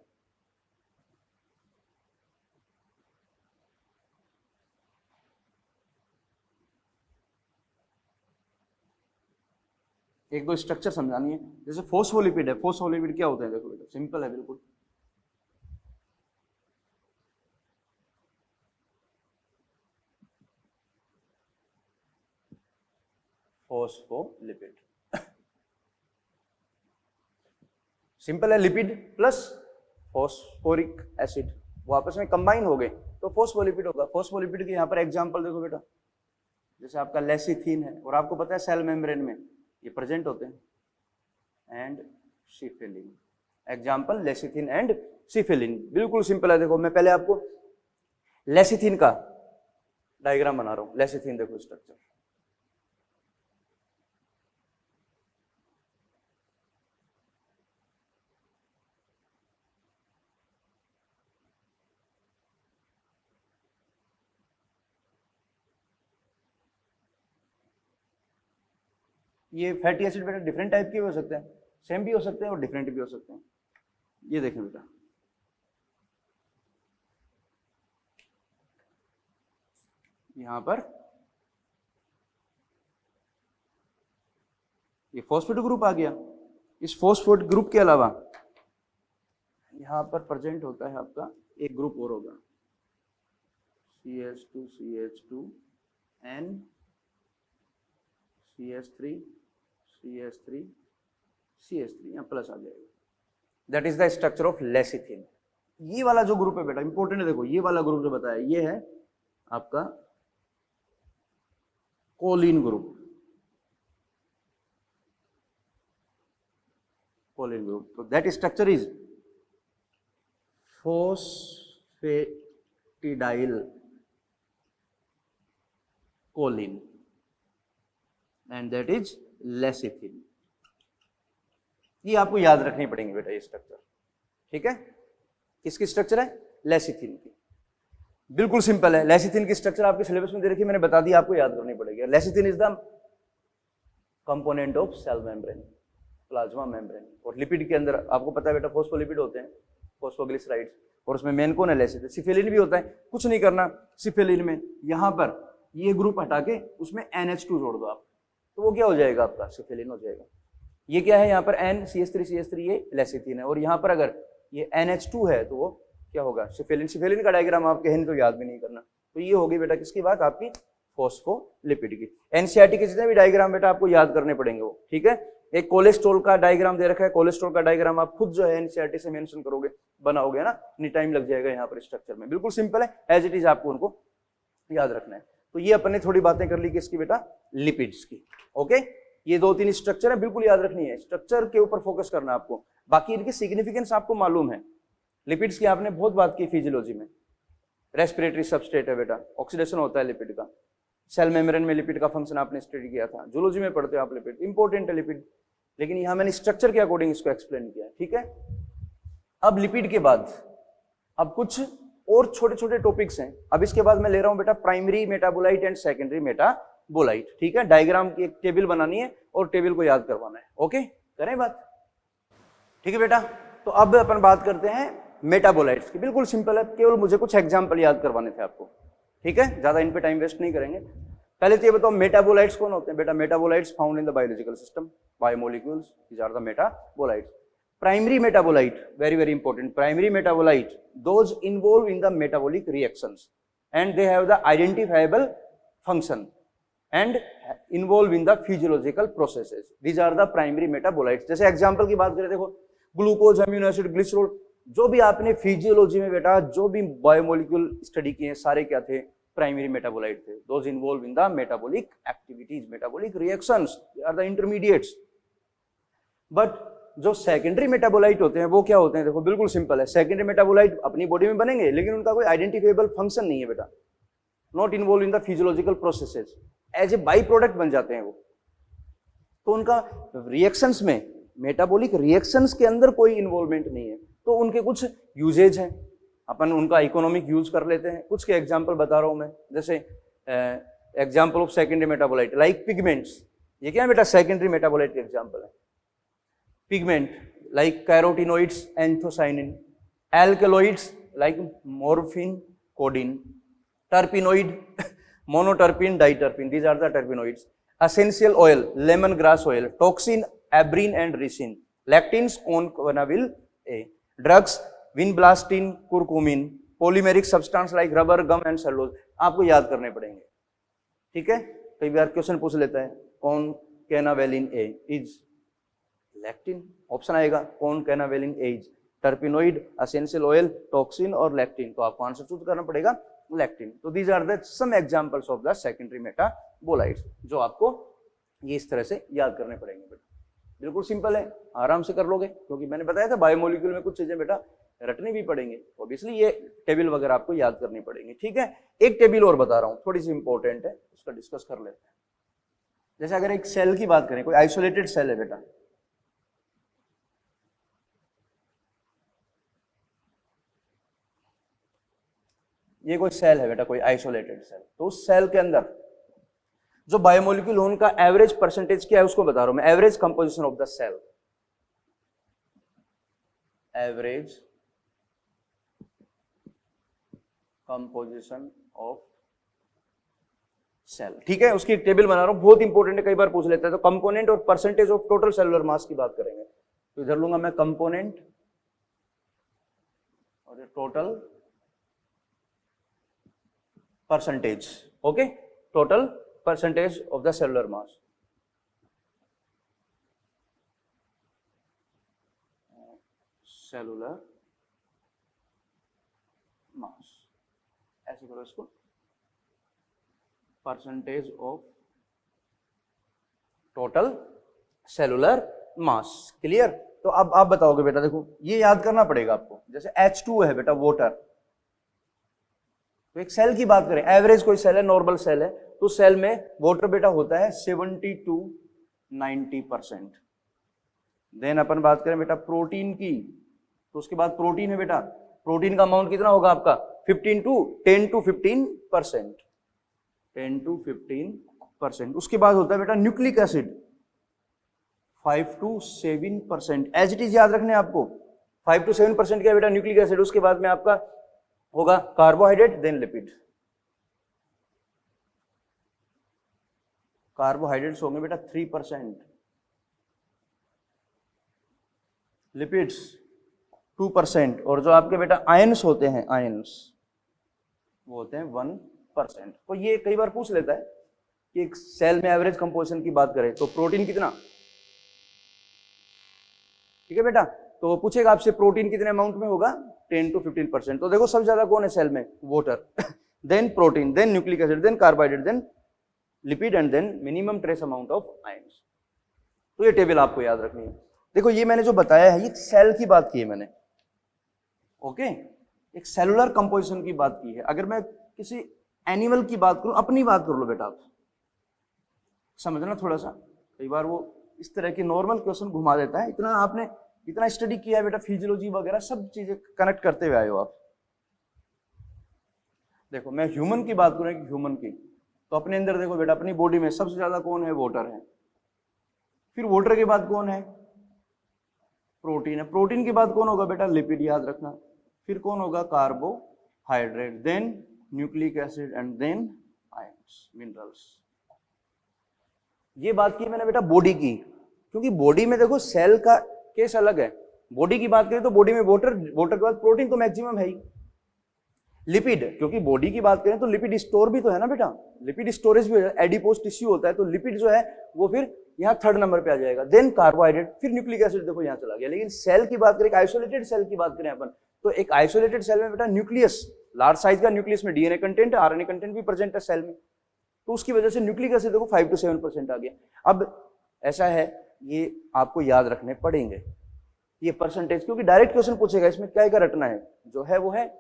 एक दो स्ट्रक्चर समझानी है। जैसे फोस्फोलिपिड है, फोस्फोलिपिड क्या होते हैं? देखो बेटा सिंपल है बिल्कुल। फोस्फोलिपिड सिंपल है, लिपिड प्लस फॉस्फोरिक एसिड वो आपस में कंबाइन हो गए तो फोस्फोलिपिड होगा। फोस्फोलिपिड के यहाँ पर एग्जांपल देखो बेटा, जैसे आपका लेसिथिन है, और आपको पता है सेल मेम्ब्रेन में ये प्रेजेंट होते हैं, and cephalin. Example lecithin and cephalin. बिल्कुल सिंपल है। देखो मैं पहले आपको लेसिथिन का डायग्राम बना रहा हूं। लेसिथिन देखो स्ट्रक्चर, ये फैटी एसिड बेटा डिफरेंट टाइप के हो सकते हैं, सेम भी हो सकते हैं और डिफरेंट भी हो सकते हैं। ये देखें बेटा, यहां पर ये फॉस्फेट ग्रुप आ गया। इस फॉस्फेट ग्रुप के अलावा यहां पर प्रेजेंट होता है आपका एक ग्रुप और होगा, CH2 CH2 N CH3 CH3 CH3, यहाँ प्लस आ जाएगा। That is the structure of lecithin. ये वाला जो ग्रुप है बेटा इंपॉर्टेंट है। देखो ये वाला ग्रुप जो बताया ये है आपका कोलिन ग्रुप। कोलिन ग्रुप, तो that structure is phosphatidyl choline and that is lecithin. ये आपको याद रखनी पड़ेंगे बेटा ये स्ट्रक्चर, ठीक है। किसकी स्ट्रक्चर है? लेसिथिन की। बिल्कुल सिंपल है। लेसिथिन की स्ट्रक्चर आपके सिलेबस में दे रखी है, मैंने बता दिया, आपको याद करनी पड़ेगी। Lecithin is the component of cell membrane, plasma membrane. और लिपिड के अंदर आपको पता है बेटा फोस्फोलिपिड होते हैं, फोस्फोग्लिसराइड्स, और उसमें मेन कौन है? लेसिथिन। सिफिलिन भी होता है। कुछ नहीं करना, सिफिलिन में यहां पर ये ग्रुप हटा के उसमें NH2 जोड़ दो आप, तो वो क्या हो जाएगा? आपका सिफिलिन हो जाएगा। ये क्या है? यहाँ पर NCH3 ये लेसिथिन है, और यहाँ पर अगर ये NH2 है तो वो क्या होगा? सिफिलिन। सिफिलिन का डायग्राम आप कहें तो याद भी नहीं करना। तो ये होगी बेटा किसकी बात? आपकी फॉस्फोलिपिड की। एनसीईआरटी के जितने भी डायग्राम बेटा आपको याद करने पड़ेंगे वो, ठीक है। एक कोलेस्ट्रॉल का डायग्राम दे रखा है, कोलेस्ट्रॉल का डायग्राम आप खुद जो है एनसीईआरटी से मेंशन करोगे, बनाओगे ना, इतनी टाइम लग जाएगा यहाँ पर स्ट्रक्चर में, बिल्कुल सिंपल है, एज इट इज आपको उनको याद रखना है। तो ये अपन ने थोड़ी बातें कर ली किसकी बेटा, लिपिड्स की। ओके, ये 2-3 स्ट्रक्चर है, बिल्कुल याद रखनी है, स्ट्रक्चर के ऊपर फोकस करना है आपको, बाकी इनकी सिग्निफिकेंस आपको मालूम है। लिपिड्स की आपने बहुत बात की फिजियोलॉजी में, रेस्पिरेटरी सबस्ट्रेट है बेटा, ऑक्सीडेशन होता है लिपिड का, सेल मेम्ब्रेन में लिपिड का फंक्शन आपने स्टडी किया था, जूलॉजी में पढ़ते हो आप लिपिड, इंपॉर्टेंट है लिपिड, लेकिन यहां मैंने स्ट्रक्चर के अकॉर्डिंग इसको एक्सप्लेन किया, ठीक है। अब लिपिड के बाद अब कुछ और छोटे छोटे टॉपिक्स हैं। अब इसके बाद मैं ले रहा हूं बेटा primary metabolite and secondary metabolite, ठीक है। डायग्राम की एक टेबल बनानी है और टेबल को याद करवाना है। ओके, करें बात, ठीक है बेटा। तो अब अपन बात करते हैं मेटाबोलाइट्स की, बिल्कुल सिंपल है, केवल मुझे कुछ एग्जाम्पल याद करवाने थे आपको, ठीक है, ज्यादा इन पे टाइम वेस्ट नहीं करेंगे। पहले तो ये बताओ मेटाबोलाइट्स कौन होते हैं बेटा। Metabolites found in the biological system, biomolecules, these are the metabolites. Primary metabolite, very very important, primary metabolite, those involved in the metabolic reactions and they have the identifiable function and involved in the physiological processes, these are the primary metabolites। जैसे example की बात करें, देखो glucose, amino acid, glycerol, जो भी आपने physiology में बेटा जो भी बायोमोलिक्यूल स्टडी किए सारे क्या थे, प्राइमरी मेटाबोलाइट थे। Those involve in the metabolic activities, metabolic reactions, they are the intermediates. But जो सेकेंडरी मेटाबोलाइट होते हैं वो क्या होते हैं, देखो बिल्कुल सिंपल है, सेकेंडरी मेटाबोलाइट अपनी बॉडी में बनेंगे लेकिन उनका कोई आइडेंटिफाइबल फंक्शन नहीं है बेटा, not involve in the physiological processes, as a by product बन जाते हैं वो। तो उनका रिएक्शंस में, मेटाबॉलिक रिएक्शंस के अंदर कोई इन्वॉल्वमेंट नहीं है, तो उनके कुछ यूजेज हैं, अपन उनका इकोनॉमिक यूज कर लेते हैं। कुछ के एग्जाम्पल बता रहा हूं मैं, जैसे example of secondary metabolite like pigments, ये क्या है बेटा, सेकेंडरी मेटाबोलाइट के एग्जाम्पल है। Pigment like carotenoids, anthocyanin, alkaloids like morphine, codeine, terpenoid, monoterpene, diterpene, these are the terpenoids. Essential oil, lemongrass oil, toxin, abrine and ricin, lectins, concanaval A, drugs, vinblastine, curcumin, polymeric substance like rubber, gum and cellulose, आपको याद करने पड़ेंगे, ठीक है। कई बार question पूछ लेता है, concanavalin A is lectin, option आएगा concanavalin as, terpenoid, essential oil, toxin और लैक्टिन, तो आपको आंसर चूज करना पड़ेगा लैक्टिन। तो these are the some examples of the secondary metabolites जो आपको ये इस तरह से याद करने पड़ेंगे बेटा, बिल्कुल सिंपल है, आराम से कर लोगे, क्योंकि मैंने बताया था बायोमोलिक्यूल में कुछ चीजें बेटा रटनी भी पड़ेंगी, ऑब्वियसली ये टेबल वगैरह आपको याद करनी पड़ेंगी, ठीक है। एक टेबल और बता रहा हूँ, थोड़ी सी इंपॉर्टेंट है, उसका डिस्कस कर लेते हैं। जैसे अगर एक सेल की बात करें, कोई आइसोलेटेड सेल है बेटा, ये कोई सेल है बेटा, कोई आइसोलेटेड सेल, तो उस सेल के अंदर जो बायोमोलिक्यूल है उनका एवरेज परसेंटेज क्या है उसको बता रहा हूं मैं, average composition of the cell, average composition of cell, ठीक है। उसकी एक टेबल बना रहा हूं, बहुत इंपॉर्टेंट है, कई बार पूछ लेता है। तो कंपोनेंट और percentage of total cellular mass की बात करेंगे, तो इधर लूंगा मैं कंपोनेंट और total percentage, okay, total percentage of the cellular mass, cellular mass, ऐसे करो इसको, percentage of total cellular mass, clear. तो अब आप बताओगे बेटा, देखो ये याद करना पड़ेगा आपको, जैसे H2 है बेटा वाटर, तो एक सेल की बात करें, एवरेज कोई सेल है, नॉर्मल सेल है, तो सेल में वाटर बेटा होता है 70 to 90%। देन अपन बात करें बेटा प्रोटीन की, तो उसके बाद प्रोटीन है बेटा, प्रोटीन का अमाउंट कितना होगा आपका 10 to 15%, 10 to 15%। उसके बाद होता है बेटा nucleic acid 5 to 7%, as it is याद रखने आपको, 5 to 7% क्या बेटा न्यूक्लिक एसिड। उसके बाद में आपका होगा कार्बोहाइड्रेट, देन लिपिड, कार्बोहाइड्रेट्स होंगे बेटा 3%, लिपिड्स 2%, और जो आपके बेटा आयंस होते हैं, आयंस वो होते हैं 1%। 15%। तो ये कई बार पूछ लेता है कि एक सेल में एवरेज कंपोजिशन की बात करें तो प्रोटीन कितना, ठीक है बेटा, तो पूछेगा आपसे प्रोटीन कितने अमाउंट में होगा, 10 to 15%। तो देखो सबसे ज्यादा कौन है सेल में, water, then protein, then nucleic acid, then carbohydrate, then lipid and then minimum trace amount of ions. तो ये टेबल आपको याद रखनी है। देखो ये मैंने जो बताया है ये सेल की बात की है मैंने, ओके, एक सेलुलर कंपोजिशन की बात की है। अगर मैं किसी एनिमल की बात करूं, अपनी बात कर लो बेटा, आप समझना थोड़ा सा, कई बार वो इस तरह के नॉर्मल क्वेश्चन घुमा देता है। इतना आपने इतना स्टडी किया है बेटा, फिजियोलॉजी वगैरह सब चीजें कनेक्ट करते हुए आए हो आप। देखो मैं ह्यूमन की बात करूं, ह्यूमन की, तो अपने अंदर देखो बेटा, अपनी बॉडी में सबसे ज्यादा कौन है, वाटर है। फिर वाटर के बाद कौन है, प्रोटीन है। प्रोटीन के बाद कौन होगा बेटा, लिपिड, याद रखना। फिर कौन होगा, carbohydrate, then nucleic acid and then ions, minerals. ये बात की मैंने बेटा बॉडी की, क्योंकि बॉडी में देखो सेल का केस अलग है। बॉडी की बात करें तो बॉडी में वाटर, वाटर के बाद प्रोटीन तो मैक्सिमम है ही। लिपिड, क्योंकि बॉडी की बात करें तो लिपिड स्टोर भी तो है ना बेटा, लिपिड स्टोरेज भी है, एडिपोज टिश्यू होता है, तो लिपिड जो है वो फिर यहाँ थर्ड नंबर पे आ जाएगा। देन कार्बोहाइड्रेट, फिर न्यूक्लिक एसिड देखो यहाँ चला गया। लेकिन सेल की बात करें, आइसोलेटेड सेल की बात करें अपन, तो एक आइसोलेटेड सेल में बेटा न्यूक्लियस, लार्ज साइज का न्यूक्लियस में डीएनए कंटेंट, आरएनए कंटेंट भी प्रेजेंट है सेल में, तो उसकी वजह से न्यूक्लिक एसिड देखो 5 to 7% आ गया। अब ऐसा है, ये आपको याद रखने पड़ेंगे ये परसेंटेज, क्योंकि डायरेक्ट क्वेश्चन पूछेगा, इसमें क्या क्या रटना है, जो है वो है,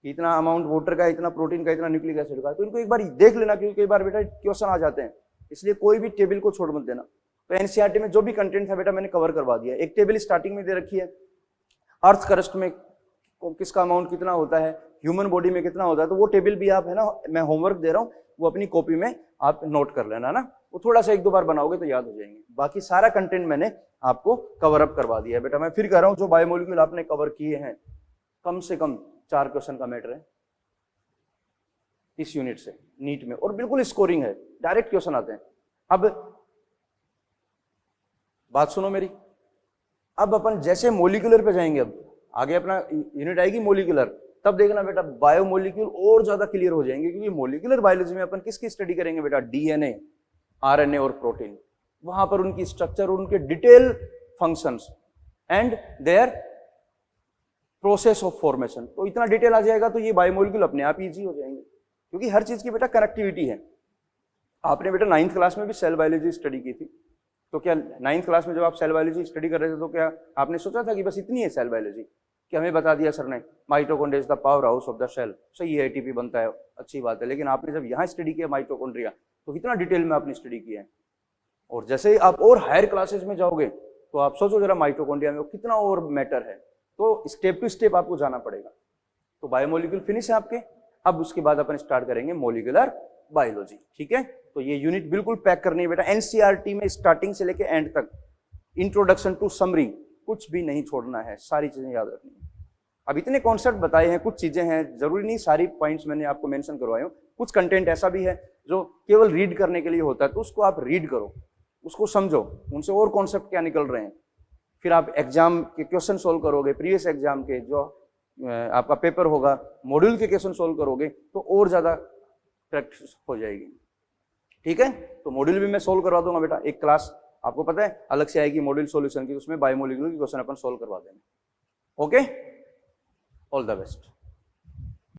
इतना अमाउंट वाटर का, इतना प्रोटीन का, इतना न्यूक्लिक एसिड का। तो इनको एक बार देख लेना, क्योंकि कई बार बेटा क्वेश्चन आ जाते हैं, इसलिए कोई भी टेबल को छोड़ मत देना। तो एनसीईआरटी में जो भी कंटेंट था बेटा मैंने कवर करवा दिया। एक टेबल स्टार्टिंग में दे रखी है, अर्थ क्रस्ट में किसका अमाउंट कितना होता है, ह्यूमन बॉडी में कितना होता है, तो वो टेबल भी आप है ना, मैं होमवर्क दे रहा हूँ, वो अपनी कॉपी में आप नोट कर लेना ना, वो थोड़ा सा 1-2 बार बनाओगे तो याद हो जाएंगे। बाकी सारा कंटेंट मैंने आपको कवर अप करवा दिया है बेटा। मैं फिर कह रहा हूँ, जो बायोमोलिक्यूल आपने कवर किए हैं, कम से कम 4 क्वेश्चन का मैटर है इस यूनिट से नीट में, और बिल्कुल स्कोरिंग है, डायरेक्ट क्वेश्चन आते हैं। अब बात सुनो मेरी, अब अपन जैसे मोलिकुलर पे जाएंगे, अब आगे अपना यूनिट आएगी मोलिकुलर, तब देखना बेटा बायोमोलिक्यूल और ज्यादा क्लियर हो जाएंगे, क्योंकि मोलिकुलर बायोलॉजी में अपन किसकी स्टडी करेंगे बेटा, डीएनए, आरएनए और प्रोटीन। वहां पर उनकी स्ट्रक्चर, उनके detail functions and their process of formation, तो इतना डिटेल आ जाएगा तो ये बायोमोलिक्यूल अपने आप इजी हो जाएंगे, क्योंकि हर चीज की बेटा कनेक्टिविटी है। आपने बेटा 9th क्लास में भी सेल बायोलॉजी स्टडी की थी, तो क्या 9th क्लास में जब आप सेल बायोलॉजी स्टडी कर रहे थे तो क्या आपने सोचा था कि बस इतनी है सेल बायोलॉजी, कि हमें बता दिया सर ने mitochondria is the power house of the cell, सही है, एटीपी बनता है, अच्छी बात है। लेकिन आपने जब यहाँ स्टडी किया माइटोकॉन्ड्रिया, तो कितना डिटेल में आपने स्टडी किया है। और जैसे ही आप और हायर क्लासेस में जाओगे तो आप सोचो जरा माइटोकॉन्ड्रिया में कितना और मैटर है, तो स्टेप टू स्टेप आपको जाना पड़ेगा। तो बायोमोलिक्यूल फिनिश है आपके, अब उसके बाद अपन स्टार्ट करेंगे मोलिकुलर बायोलॉजी, ठीक है। तो ये यूनिट बिल्कुल पैक करनी है बेटा, एनसीईआरटी में स्टार्टिंग से लेके एंड तक, इंट्रोडक्शन टू समरी, कुछ भी नहीं छोड़ना है, सारी चीजें याद रखनी है। अब इतने कॉन्सेप्ट बताए हैं, कुछ चीजें हैं, जरूरी नहीं सारी पॉइंट्स मैंने आपको मेंशन करवाए हूं, कुछ कंटेंट ऐसा भी है जो केवल रीड करने के लिए होता है, तो उसको आप रीड करो, उसको समझो, उनसे और कॉन्सेप्ट क्या निकल रहे हैं, फिर आप एग्जाम के क्वेश्चन सोल्व करोगे, प्रीवियस एग्जाम के जो आपका पेपर होगा, मॉड्यूल के क्वेश्चन सोल्व करोगे तो और ज्यादा प्रैक्टिस हो जाएगी, ठीक है। तो मॉड्यूल भी मैं सोल्व करवा दूंगा बेटा, एक क्लास आपको पता है अलग से आएगी मॉड्यूल सॉल्यूशन की, उसमें बायोमोलिक्यूल की क्वेश्चन अपन सोल्व करवा देंगे, ओके। All the best.